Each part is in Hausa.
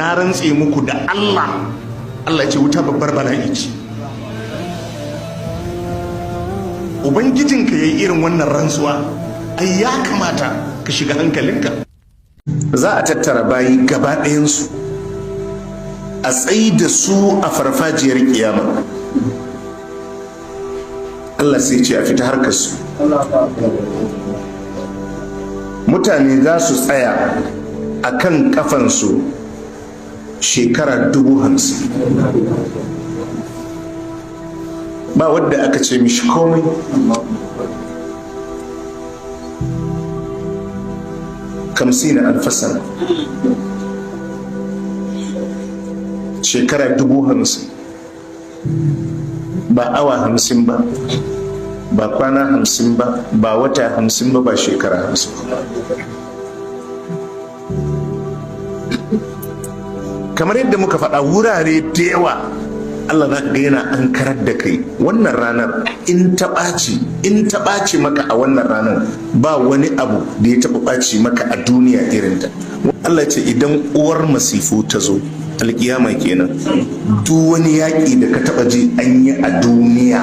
na rantse muku da Allah ce wuta babbar bala'i ce. Ubangijinka ya yi irin wannan rantsuwa, ai ya kamata ka shiga hankalinka. Za a tattara bayi gaba ɗayansu a tsayi da su a farfajiyar kiyama. Allah sai ce a fita harkarsu. Mutane za su tsaya a kan kafansu shekara 50,000. Ba wadda aka ce mishi komai. Kamsina alfasana, shekara 50,000, ba awa 50 ba, ba kwana 50 ba, ba wata 50 ba, ba shekara 50. Kamar yadda muka faɗa wurare da yawa Allah za ka ga yana an karar da kai wannan ranar in ta ɓaci maka a wannan ranar ba wani abu da ya taɓa ɓaci maka a duniya irinta. Allah ce idan uwar masifu ta zo alkiyama kenan, duk wani yaƙi da ka taɓa ji an yi a duniya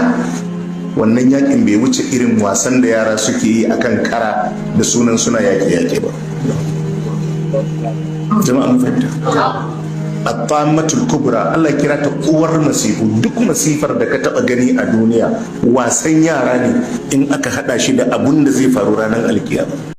wannan yaƙin bai wuce irin wasan da yara suke yi akan kara da sunan suna yaƙe-yaƙe ba. Jama'a mun fahimta. At-tammatul kubra Allah kira ta uwar masifu. Duk masifar da ka taba gani a duniya wasan yara ne in aka hada shi da abun da zai faru ranar alkiyama.